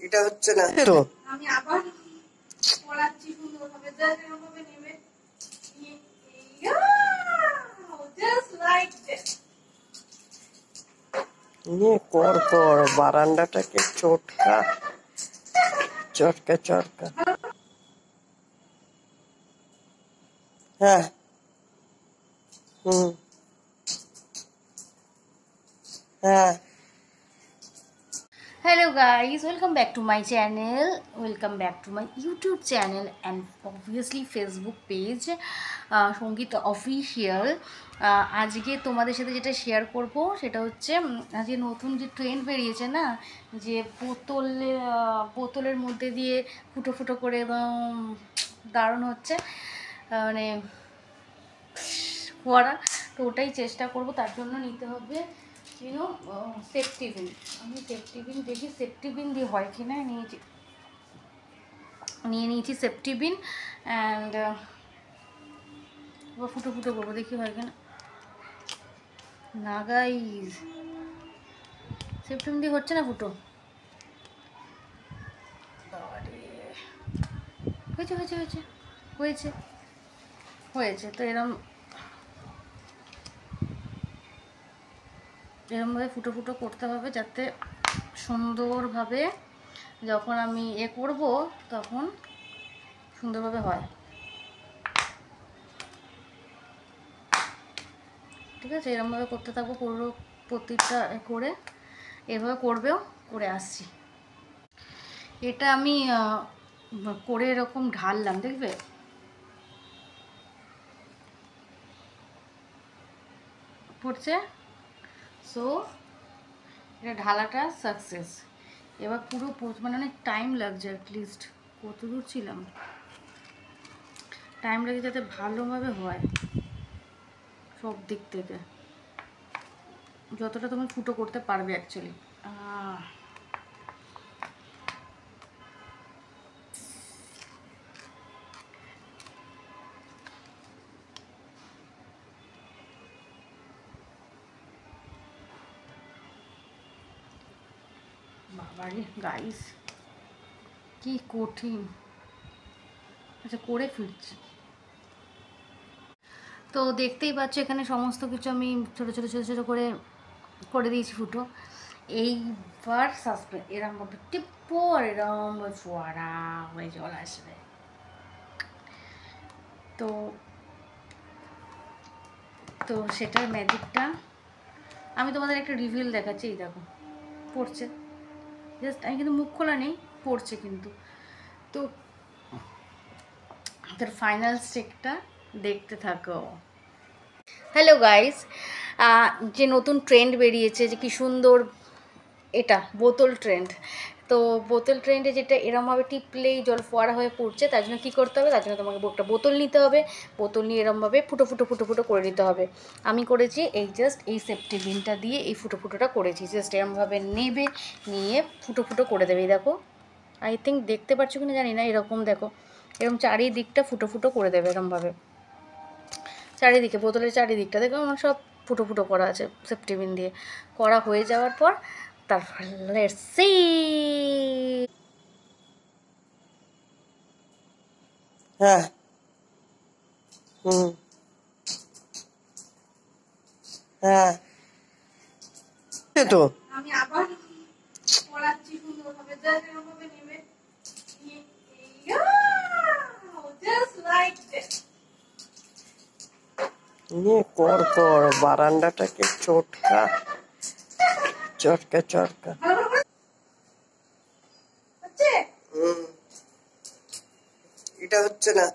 এটা হচ্ছে না তো আমি আবার পড়াচ্ছি সুন্দরভাবে যেভাবে নেবে just like this নিয়ে কর কর বারান্দাটাকে চটকা চটকা চটকা হ্যাঁ হ্যাঁ Hello guys, welcome back to my channel, welcome back to my YouTube channel and obviously Facebook page সঙ্গীত অফিসিয়াল। আজকে তোমাদের সাথে যেটা শেয়ার করব সেটা হচ্ছে আজকে নতুন যে ট্রেন্ড বেরিয়েছে না, যে বোতলের মধ্যে দিয়ে ফুটো ফুটো করে এবং দারুণ হচ্ছে, মানে ফোয়ারা। তো ওটাই চেষ্টা করব, তার জন্য নিতে হবে সেফটি পিন। আমি সেফটি পিন দেখি সেফটি পিন দিয়ে হয় কি না, নিয়ে নিয়েছি সেফটি পিন অ্যান্ড ফুটো ফুটো করবো, দেখি হয় কিনা। না গাইজ, সেফটি পিন দিয়ে হচ্ছে না ফুটো। হয়েছে হয়েছে হয়েছে হয়েছে হয়েছে তো এরমভাবে ফুটো ফুটো করতে হবে, যাতে সুন্দরভাবে যখন আমি করব তখন সুন্দরভাবে হয়। ঠিক আছে, এরমভাবে করতে থাকবো পুরো প্রতিটা করে, এভাবে করে আসছি। এটা আমি করে এরকম ঢাললাম, দেখবে পড়ছে। সো এটা ঢালাটা সাকসেস। এবার পুরো মানে অনেক টাইম লাগছে, অ্যাটলিস্ট কত দূর ছিলাম, টাইম লাগে যাতে ভালোভাবে হয় সব দিক থেকে, যতটা তুমি ফুটো করতে পারবে অ্যাকচুয়ালি। বাবারে গাইস, কি কঠিন। আচ্ছা, করে ফিরছি। তো দেখতেই পাচ্ছ এখানে সমস্ত কিছু আমি ছোটো ছোটো ছোটো ছোটো করে দিয়েছি ফুটো। এইবার সাসপেন্স এরমভাবে টিপ্পো আর এরমভাবে ফোয়ারা হয়ে জল আসবে। তো তো সেটার ম্যাজিকটা আমি তোমাদের একটা রিভিল দেখাচ্ছি। এই দেখো পড়ছে, জাস্ট আমি কিন্তু মুখ খোলা নেই, পড়ছে কিন্তু। তো তার ফাইনাল স্টেপটা দেখতে থাকো। হ্যালো গাইস, যে নতুন ট্রেন্ড বেরিয়েছে যে কি সুন্দর, এটা বোতল ট্রেন্ড। তো বোতল ট্রেন্ডে যেটা এরমভাবে টিপলেই জল ফোয়ারা হয়ে পড়ছে, তার জন্য কী করতে হবে, তার জন্য তোমাকে একটা বোতল নিতে হবে। বোতল নিয়ে এরমভাবে ফুটো ফুটো ফুটো ফুটো করে নিতে হবে। আমি করেছি এই জাস্ট এই সেফটি পিনটা দিয়ে এই ফুটো ফুটোটা করেছি। জাস্ট এরমভাবে নেবে, নিয়ে ফুটো ফুটো করে দেবে। দেখো, আই থিঙ্ক দেখতে পাচ্ছ কি না জানি না, এরকম দেখো, এরকম চারিদিকটা ফুটো ফুটো করে দেবে এরমভাবে, চারিদিকে বোতলের চারিদিকটা দেখো আমার সব ফুটো ফুটো করা আছে সেফটি পিন দিয়ে। করা হয়ে যাওয়ার পর তারপর লেটস সি। হ্যাঁ হ্যাঁ তো আমি আবার পড়াচ্ছি সুন্দরভাবে যেভাবে নেবে just like this নিয়ে কর কর বারান্দাটাকে চটকা চটকা চটকা হচ্ছে। এটা হচ্ছে না।